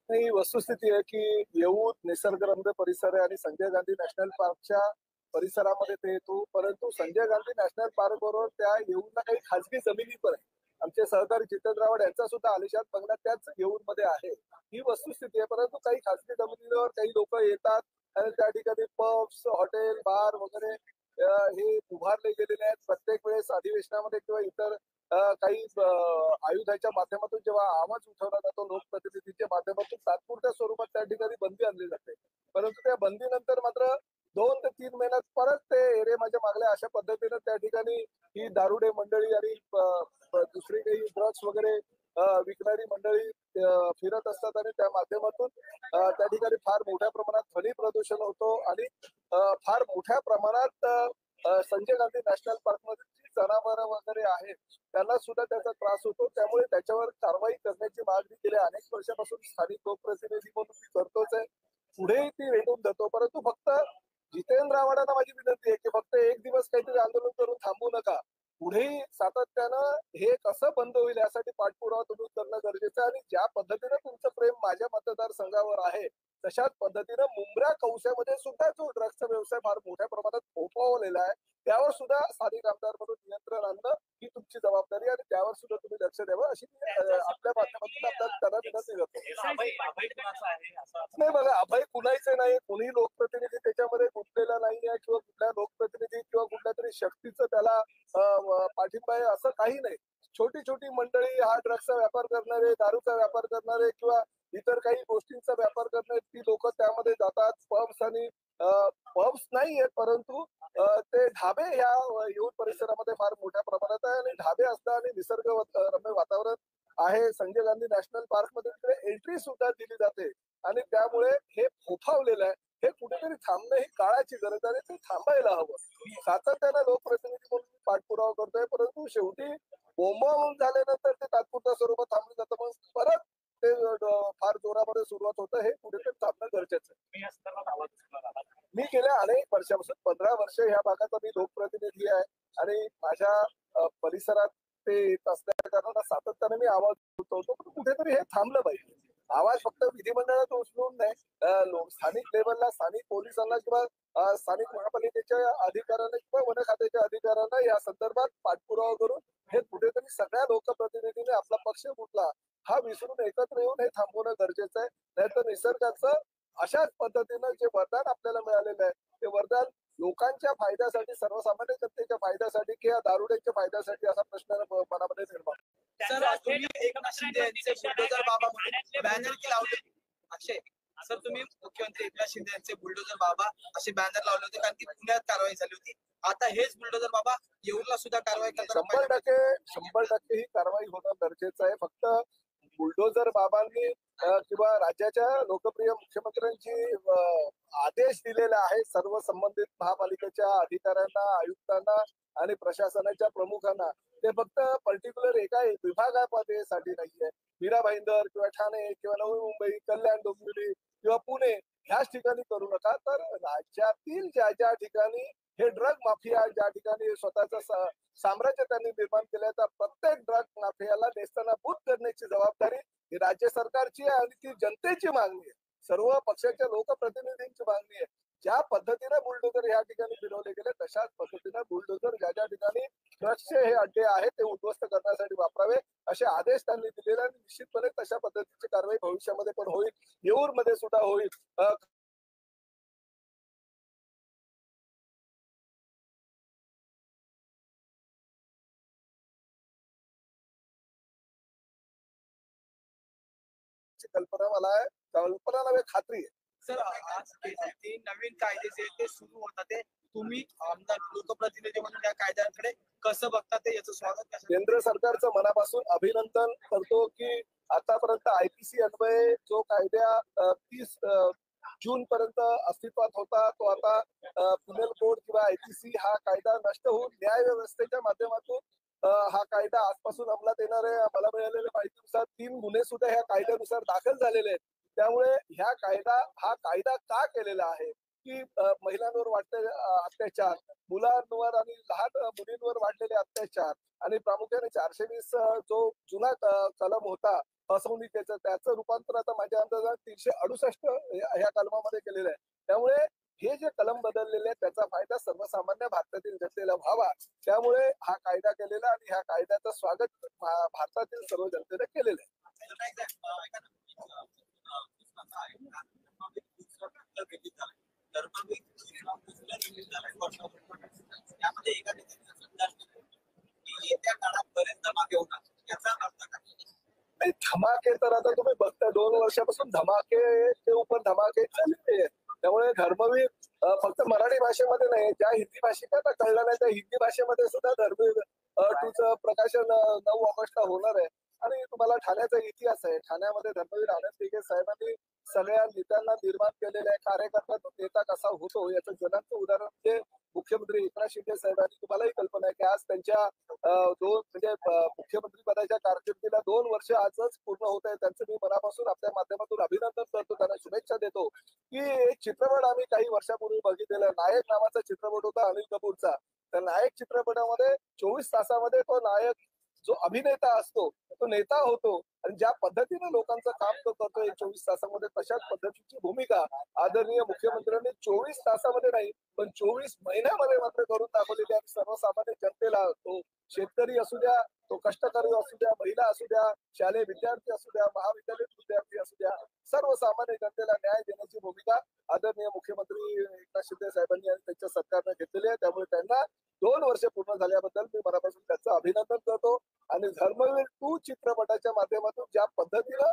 ही वस्तुस्थिती आहे की येऊर निसर्गरम्य परिसर आहे आणि संजय गांधी नॅशनल पार्कच्या परिसरामध्ये ते येतो. परंतु संजय गांधी नॅशनल पार्क बरोबर त्या येऊरला काही खासगी जमिनी पण आहे. आमचे सहकारी जितेंद्र रावड यांचा सुद्धा आलिशान बंगला त्याच येऊरमध्ये आहे. ही वस्तुस्थिती आहे. परंतु काही खासगी जमिनीवर काही लोक येतात आणि त्या ठिकाणी पब्स, हॉटेल, बार वगैरे हे उभारले गेलेले आहेत. प्रत्येक वेळेस अधिवेशनामध्ये किंवा इतर काही आयुधाच्या माध्यमातून जेव्हा आवाज उठवला जातो लोकप्रतिनिधींच्या माध्यमातून तात्पुरत्या स्वरूपात त्या ठिकाणी बंदी आणली जाते. परंतु त्या बंदीनंतर मात्र 2 ते 3 महिन्यात परत ते एरे माझ्या मागल्या अशा पद्धतीनं त्या ठिकाणी ही दारुडे मंडळी आणि दुसरी काही ड्रग्स वगैरे विकणारी मंडळी फिरत असतात आणि त्या माध्यमातून त्या ठिकाणी फार मोठ्या प्रमाणात ध्वनी प्रदूषण होतो आणि फार मोठ्या प्रमाणात संजय गांधी नॅशनल पार्कमध्ये जी जनावरं वगैरे आहेत त्यांना सुद्धा त्याचा त्रास होतो. त्यामुळे त्याच्यावर कारवाई करण्याची मागणी गेल्या अनेक वर्षापासून स्थानिक लोकप्रतिनिधी म्हणून मी करतोच आहे. पुढेही ती रेटून देतो. परंतु फक्त जितेंद्र आव्हाडांना माझी विनंती आहे की फक्त एक दिवस काहीतरी आंदोलन करून थांबू नका. पुढेही सातत्यानं हे कसं बंद होईल यासाठी पाठपुरावा तुम्ही करणं गरजेचं आहे आणि ज्या पद्धतीनं तुमचं प्रेम माझ्या मतदारसंघावर आहे तशाच पद्धतीनं मुंब्रा कौशामध्ये सुद्धा जो ड्रग्सचा व्यवसाय फार मोठ्या प्रमाणात फोफावलेला आहे त्यावर सुद्धा स्थानिक आमदार म्हणून नियंत्रण आणणं ही तुमची जबाबदारी आणि त्यावर सुद्धा तुम्ही लक्ष द्यावं अशी आपल्या माध्यमातून आपल्याला त्यांना विनंती करतो. नाही बघा, अभय कुणाचे नाही, कोणी लोकप्रतिनिधी त्याच्यामध्ये गुंतलेला नाहीये किंवा कुठल्या लोकप्रतिनिधी किंवा कुठल्या तरी शक्तीचं त्याला पाठिंबा आहे असं काही नाही. छोटी छोटी मंडळी, हा ड्रग्सचा व्यापार करणारे, दारूचा व्यापार करणारे किंवा इतर काही गोष्टींचा व्यापार करणारे ती लोक त्यामध्ये जातात. पब्स आणि पब्स नाहीये परंतु ते ढाबे ह्या येऊर परिसरामध्ये फार मोठ्या प्रमाणात आहे आणि ढाबे असतात आणि निसर्ग रम्य वातावरण आहे. संजय गांधी नॅशनल पार्क मध्ये तिकडे एंट्री सुद्धा दिली जाते आणि त्यामुळे हे फोफावलेलं आहे. हे कुठेतरी थांबणं ही काळाची गरज आहे. ते थांबायला हवं. सातत्यानं लोकप्रतिनिधी म्हणून पाठपुरावा करतोय परंतु शेवटी बोंबाबोंब झाल्यानंतर ते तात्पुरत्या स्वरूपात थांबलं जातं मग परत ते फार जोरामध्ये सुरुवात होतं. हे कुठेतरी थांबणं गरजेचं आहे. मी गेल्या अनेक वर्षापासून 15 वर्ष ह्या भागाचा मी लोकप्रतिनिधी आहे आणि माझ्या परिसरात ते येत असल्या कारणानं सातत्याने मी आवाज उठवतो. पण कुठेतरी हे थांबलं पाहिजे. आवाज फक्त विधिमंडळात उचलून नाही, स्थानिक लेवलला स्थानिक पोलिसांना किंवा स्थानिक महापालिकेच्या अधिकाऱ्यांना किंवा वन खात्याच्या अधिकाऱ्यांना या संदर्भात पाठपुरावा करून हे कुठेतरी सगळ्या लोकप्रतिनिधीने आपला पक्ष कुठला हा विसरून एकत्र येऊन हे थांबवणं गरजेचं आहे. नाहीतर निसर्गाचं अशाच पद्धतीनं जे वरदान आपल्याला मिळालेलं आहे ते वरदान लोकांच्या फायद्यासाठी, सर्वसामान्य जनतेच्या फायद्यासाठी किंवा दारुड्यांच्या फायद्यासाठी असा प्रश्न मनामध्ये निर्माण. सर, तुम्ही एकनाथ शिंदे यांचे बुलडोजर बाबा म्हणून बॅनर की लावले अक्षय सर, तुम्ही मुख्यमंत्री एकनाथ शिंदे यांचे बुलडोजर बाबा असे बॅनर लावले होते कारण की पुण्यात कारवाई झाली होती. आता हेच बुलडोजर बाबा येऊरला सुद्धा कारवाई करतात. 100% ही कारवाई होणं गरजेचं आहे. फक्त बुलडोजर बाबांनी किंवा राज्याच्या लोकप्रिय मुख्यमंत्र्यांची आदेश दिलेला आहे सर्व संबंधित महापालिकेच्या अधिकाऱ्यांना, आयुक्तांना आणि प्रशासनाच्या प्रमुखांना. ते फक्त पर्टिक्युलर एका विभागासाठी नाहीये. मीरा भाईंदर किंवा ठाणे किंवा नवी मुंबई, कल्याण, डोंबिवली किंवा पुणे ह्याच ठिकाणी करू नका. तर राज्यातील ज्या ज्या ठिकाणी हे ड्रग माफिया ज्या ठिकाणी स्वतःचं साम्राज्य त्यांनी निर्माण केलंय तर प्रत्येक ड्रग माफियाला नेस्तनाबूत करण्याची जबाबदारी ही राज्य सरकारची आहे आणि ती जनतेची मागणी आहे. सर्व पक्षाच्या लोकप्रतिनिधींची मागणी आहे. ज्या पद्धतीने बुलडोजर या ठिकाणी फिरवले गेले तशाच पद्धतीने बुलडोजर ज्या ज्या ठिकाणी ड्रग्सचे हे अड्डे आहेत ते उद्ध्वस्त करण्यासाठी वापरावे असे आदेश त्यांनी दिलेले आणि निश्चितपणे तशा पद्धतीची कारवाई भविष्यामध्ये पण होईल. येऊरमध्ये सुद्धा होईल. कल्पना नव्हे, खात्री आहे. सर, आज तीन नवीन कायदे जे ते सुरू होतात ते तुम्ही आमदार लोकप्रतिनिधी म्हणून या कायद्यांकडे कसं बघता ते याचं स्वागत कसं? केंद्र सरकारचं मनापासून अभिनंदन करतो की आतापर्यंत आयपीसी अन्वये जो कायदा 30 जून पर्यंत अस्तित्वात होता तो आता पिनल कोड किंवा आयपीसी हा कायदा नष्ट होऊन न्याय व्यवस्थेच्या माध्यमातून हा कायदा आजपासून अंमलात येणार आहे. मला मिळालेल्या माहितीनुसार 3 गुन्हे सुद्धा ह्या कायद्यानुसार दाखल झालेले आहेत. त्यामुळे हा कायदा का केलेला आहे की महिलांवर वाढलेले अत्याचार, मुलांवर आणि लहान मुलींवर वाढलेले अत्याचार आणि प्रामुख्याने 420 जो जुना कलम होता फसवणुकीचं त्याचं रूपांतर आता माझ्या अंदाजात 368 ह्या कलमामध्ये केलेलं आहे. त्यामुळे हे जे कलम बदललेले आहेत त्याचा फायदा सर्वसामान्य भारतातील जनतेला व्हावा, त्यामुळे हा कायदा केलेला आणि ह्या कायद्याचं स्वागत भारतातील सर्व जनतेने केलेलं आहे. त्यामध्ये एका येत्या काळापर्यंत मागे होणार याचा अर्थ काय? नाही, धमाके तर आता तुम्ही बघताय 2 वर्षापासून धमाके ते उपर धमाके चाललेले आहेत. त्यामुळे धर्मवीर फक्त मराठी भाषेमध्ये नाही, ज्या हिंदी भाषिकांना कळलं नाही त्या हिंदी भाषेमध्ये सुद्धा धर्मवीर 2 चं प्रकाशन 9 ऑगस्टला होणार आहे. आणि तुम्हाला ठाण्याचा इतिहास आहे. ठाण्यामध्ये धर्मवीर आनंद दिघे साहेबांनी सगळ्या नेत्यांना निर्माण केलेले आहे. कार्यकर्त्यातून नेता कसा होतो याचं ज्वलंत उदाहरण म्हणजे मुख्यमंत्री एकनाथ शिंदे साहेबांनी, तुम्हालाही कल्पना आहे की आज त्यांच्या मुख्यमंत्री पदाच्या कारकिर्दीला 2 वर्ष आजच पूर्ण होत आहे. त्यांचं मी मनापासून आपल्या माध्यमातून अभिनंदन करतो, त्यांना शुभेच्छा देतो. की एक चित्रपट आम्ही काही वर्षापूर्वी बघितलेला, नायक नावाचा चित्रपट होता अनिल कपूरचा. त्या नायक चित्रपटामध्ये 24 तासामध्ये तो नायक जो अभिनेता असतो तो नेता होतो आणि ज्या पद्धतीने लोकांचं काम तो करतोय 24 तासामध्ये, तशाच पद्धतीची भूमिका आदरणीय मुख्यमंत्र्यांनी 24 तासामध्ये नाही पण 24 महिन्यामध्ये मात्र करून दाखवलेली आहे. सर्वसामान्य जनतेला, तो शेतकरी असू द्या, तो कष्टकरी असू द्या, महिला असू द्या, शालेय विद्यार्थी असू द्या, महाविद्यालयीन विद्यार्थी असू द्या, सर्वसामान्य जनतेला न्याय देण्याची भूमिका आदरणीय मुख्यमंत्री एकनाथ शिंदे साहेबांनी आणि त्यांच्या सरकारने घेतलेली आहे. त्यामुळे त्यांना 2 वर्ष पूर्ण झाल्याबद्दल मी मनापासून त्याचं अभिनंदन करतो. आणि धर्मवीर 2 चित्रपटाच्या माध्यमातून ज्या पद्धतीनं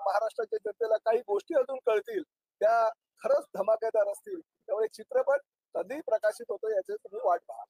महाराष्ट्राच्या जनतेला काही गोष्टी अजून कळतील त्या खरंच धमाकेदार असतील. त्यामुळे चित्रपट कधी प्रकाशित होतो याची तुम्ही वाट पहा.